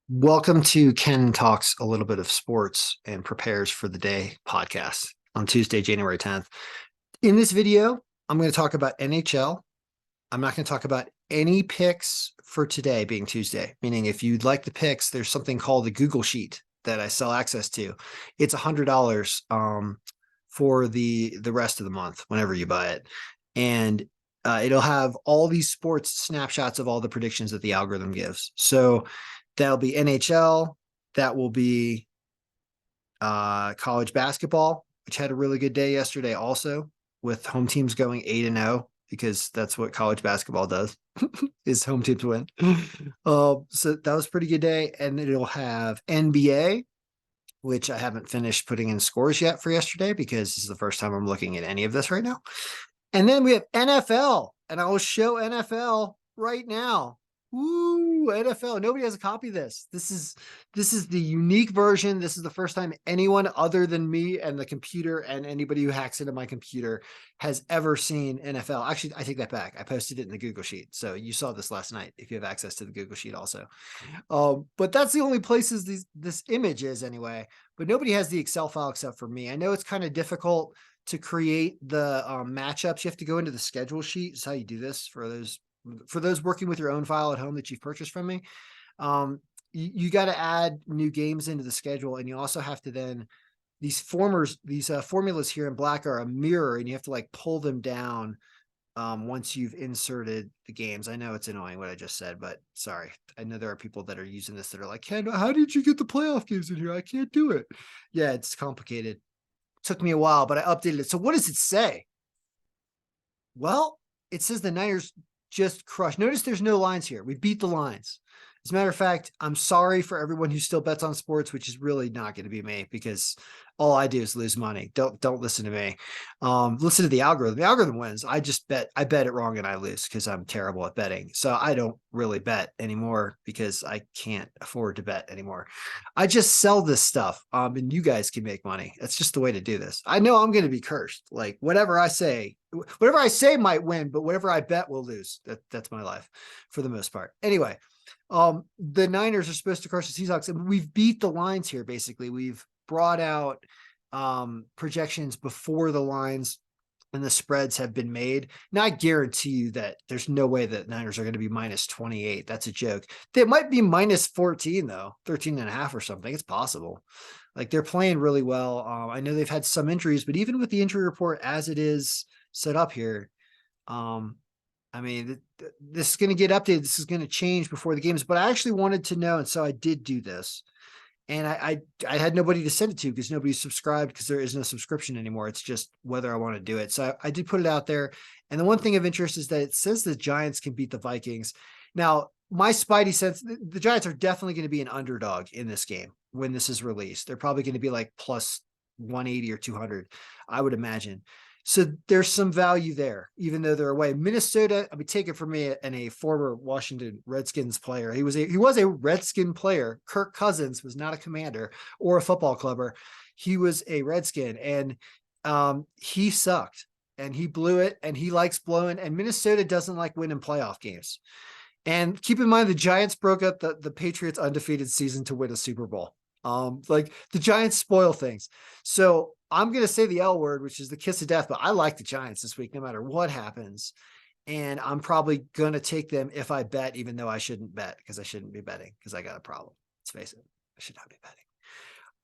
Welcome to Ken Talks a little bit of sports and prepares for the day podcast on Tuesday, January 10th. In this video, I'm going to talk about NHL. I'm not going to talk about any picks for today being Tuesday, meaning if you'd like the picks, there's something called the Google Sheet that I sell access to. It's $100 for the rest of the month whenever you buy it. And it'll have all these sports snapshots of all the predictions that the algorithm gives. So that'll be NHL. That will be college basketball, which had a really good day yesterday also, with home teams going 8-0, because that's what college basketball does, is home teams win. So that was a pretty good day. And it'll have NBA, which I haven't finished putting in scores yet for yesterday because this is the first time I'm looking at any of this right now. And then we have NFL, and I will show NFL right now. Woo, NFL. Nobody has a copy of this. This is the unique version. This is the first time anyone other than me and the computer and anybody who hacks into my computer has ever seen NFL. Actually, I take that back. I posted it in the Google Sheet. So you saw this last night if you have access to the Google Sheet also. But that's the only places this image is anyway. But nobody has the Excel file except for me. I know it's kind of difficult to create the matchups. You have to go into the schedule sheet. Is how you do this for those working with your own file at home that you've purchased from me. You got to add new games into the schedule, and you also have to then these formulas here in black are a mirror, and you have to like pull them down once you've inserted the games. I know it's annoying what I just said, but sorry. I know there are people that are using this that are like, Ken, how did you get the playoff games in here? I can't do it. Yeah, it's complicated. Took me a while, but I updated it. So what does it say? Well, it says the Niners just crushed. Notice there's no lines here. We beat the lines. As a matter of fact, I'm sorry for everyone who still bets on sports, which is really not going to be me because all I do is lose money. Don't listen to me. Listen to the algorithm. The algorithm wins. I bet it wrong and I lose because I'm terrible at betting. So I don't really bet anymore because I can't afford to bet anymore. I just sell this stuff, and you guys can make money. That's just the way to do this. I know I'm going to be cursed. Like whatever I say might win, but whatever I bet will lose. That's my life for the most part. Anyway, the Niners are supposed to crush the Seahawks, and we've beat the lines here. Basically, we've brought out projections before the lines and the spreads have been made. Now, I guarantee you that there's no way that Niners are going to be minus 28. That's a joke. They might be minus 14, though, 13 and a half or something. It's possible. Like they're playing really well. I know they've had some injuries, but even with the injury report as it is set up here, I mean, this is going to get updated. This is going to change before the games, but I actually wanted to know. And so I did do this, and I had nobody to send it to because nobody subscribed because there is no subscription anymore. It's just whether I want to do it. So I did put it out there. And the one thing of interest is that it says the Giants can beat the Vikings. Now, my spidey sense, the Giants are definitely going to be an underdog in this game when this is released. They're probably going to be like plus 180 or 200, I would imagine. So there's some value there, even though they're away. Minnesota, I mean, take it from me and a former Washington Redskins player. He was a Redskin player. Kirk Cousins was not a Commander or a football clubber. He was a Redskin, and he sucked, and he blew it, and he likes blowing. And Minnesota doesn't like winning playoff games. And keep in mind, the Giants broke up the Patriots' undefeated season to win a Super Bowl. Like the Giants spoil things. So I'm going to say the L word, which is the kiss of death, but I like the Giants this week, no matter what happens. And I'm probably going to take them if I bet, even though I shouldn't bet because I shouldn't be betting because I got a problem. Let's face it. I should not be betting.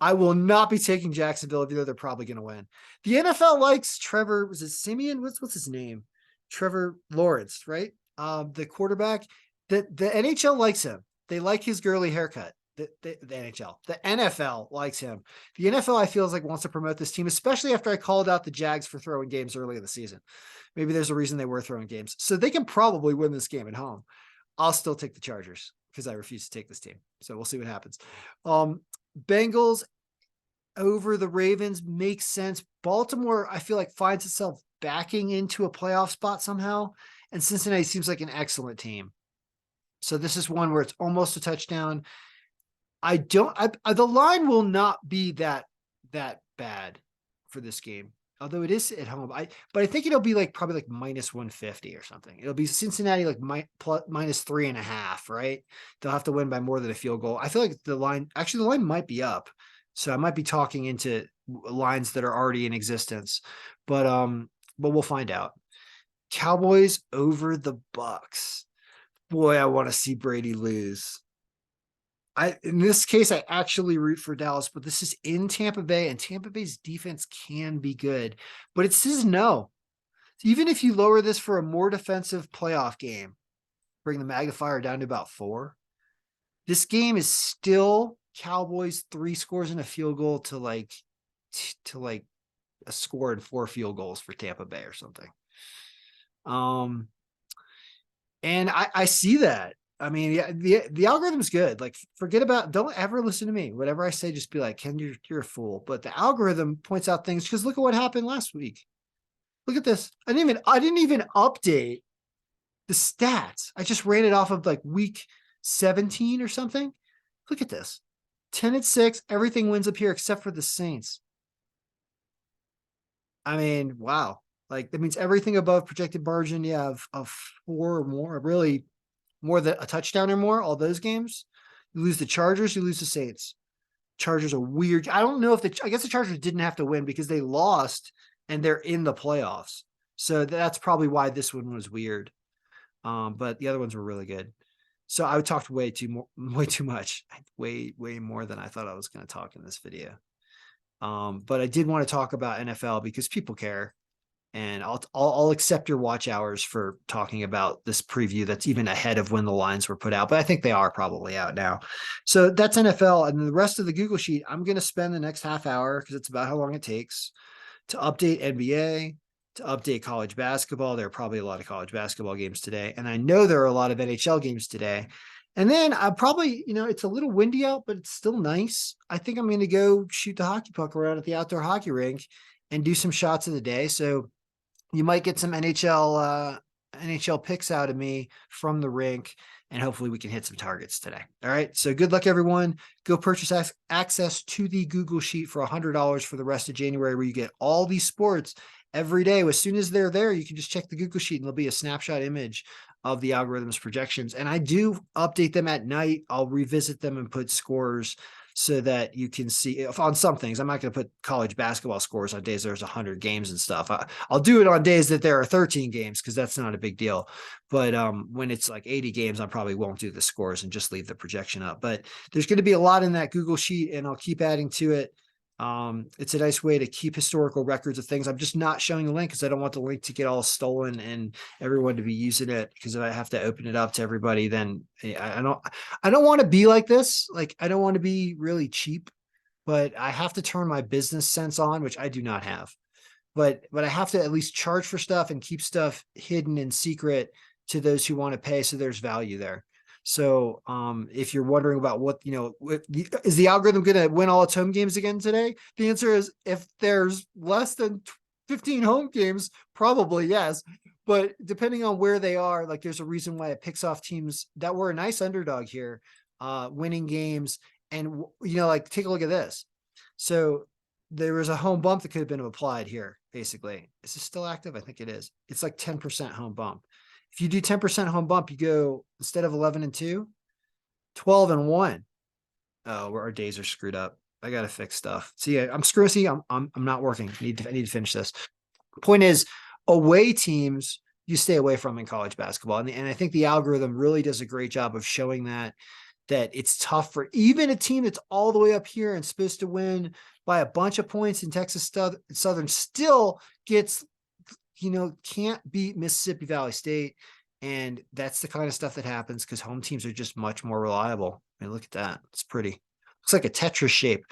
I will not be taking Jacksonville, even though they're probably going to win. The NFL likes Trevor. Was it Simeon? What's his name? Trevor Lawrence, right? The quarterback. The NHL likes him. They like his girly haircut. The NHL, the NFL likes him. The NFL, I feel, is like wants to promote this team, especially after I called out the Jags for throwing games early in the season. Maybe there's a reason they were throwing games, so they can probably win this game at home. I'll still take the Chargers because I refuse to take this team. So we'll see what happens. Bengals over the Ravens makes sense. Baltimore, I feel like, finds itself backing into a playoff spot somehow, and Cincinnati seems like an excellent team. So this is one where it's almost a touchdown. The line will not be that bad for this game. Although it is at home. But I think it'll be like probably like minus 150 or something. It'll be Cincinnati like minus 3.5, right? They'll have to win by more than a field goal. I feel like the line might be up. So I might be talking into lines that are already in existence. But we'll find out. Cowboys over the Bucks. Boy, I want to see Brady lose. In this case, I actually root for Dallas, but this is in Tampa Bay, and Tampa Bay's defense can be good, but it says no. Even if you lower this for a more defensive playoff game, bring the magnifier down to about 4. This game is still Cowboys 3 scores and a field goal to like a score and 4 field goals for Tampa Bay or something. And I see that. I mean, yeah, the algorithm's good. Like, don't ever listen to me. Whatever I say, just be like, Ken, you're a fool. But the algorithm points out things because look at what happened last week. Look at this. I didn't even update the stats. I just ran it off of like week 17 or something. Look at this. 10-6. Everything wins up here except for the Saints. I mean, wow. Like, that means everything above projected margin, yeah, of 4 or more, really more than a touchdown or more, all those games. You lose the Chargers, you lose the Saints. Chargers are weird. I don't know if I guess the Chargers didn't have to win because they lost and they're in the playoffs. So that's probably why this one was weird. But the other ones were really good. So I talked way too much, way more than I thought I was going to talk in this video. But I did want to talk about NFL because people care. And I'll accept your watch hours for talking about this preview that's even ahead of when the lines were put out, but I think they are probably out now. So that's NFL, and the rest of the Google Sheet, I'm going to spend the next half hour because it's about how long it takes to update NBA, to update college basketball. There are probably a lot of college basketball games today, and I know there are a lot of NHL games today. And then I'll probably, it's a little windy out, but it's still nice. I think I'm going to go shoot the hockey puck around at the outdoor hockey rink and do some shots of the day. So you might get some NHL picks out of me from the rink, and hopefully we can hit some targets today. All right. So good luck, everyone. Go purchase access to the Google Sheet for $100 for the rest of January, where you get all these sports every day. As soon as they're there, you can just check the Google Sheet and there'll be a snapshot image of the algorithm's projections. And I do update them at night. I'll revisit them and put scores so that you can see if on some things. I'm not going to put college basketball scores on days there's 100 games and stuff. I'll do it on days that there are 13 games because that's not a big deal. But when it's like 80 games, I probably won't do the scores and just leave the projection up. But there's going to be a lot in that Google Sheet, and I'll keep adding to it. It's a nice way to keep historical records of things. I'm just not showing the link because I don't want the link to get all stolen and everyone to be using it, because if I have to open it up to everybody, then I don't want to be like this. Like, I don't want to be really cheap, but I have to turn my business sense on, which I do not have. But I have to at least charge for stuff and keep stuff hidden and secret to those who want to pay, so there's value there. So if you're wondering about is the algorithm going to win all its home games again today? The answer is, if there's less than 15 home games, probably yes. But depending on where they are, like, there's a reason why it picks off teams that were a nice underdog here, winning games. And, like, take a look at this. So there was a home bump that could have been applied here, basically. Is this still active? I think it is. It's like 10% home bump. If you do 10% home bump, you go, instead of 11-2, 12-1. Oh, where our days are screwed up. I got to fix stuff. See, I'm screwing. See, I'm not working. I need to finish this. Point is, away teams you stay away from in college basketball. And I think the algorithm really does a great job of showing that it's tough for even a team that's all the way up here and supposed to win by a bunch of points in Texas Southern still gets, can't beat Mississippi Valley State. And that's the kind of stuff that happens because home teams are just much more reliable. I mean, look at that. It's pretty. Looks like a Tetris shape.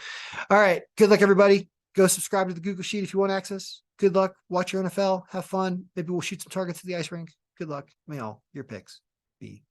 All right. Good luck, everybody. Go subscribe to the Google Sheet if you want access. Good luck. Watch your NFL. Have fun. Maybe we'll shoot some targets at the ice rink. Good luck. May all your picks be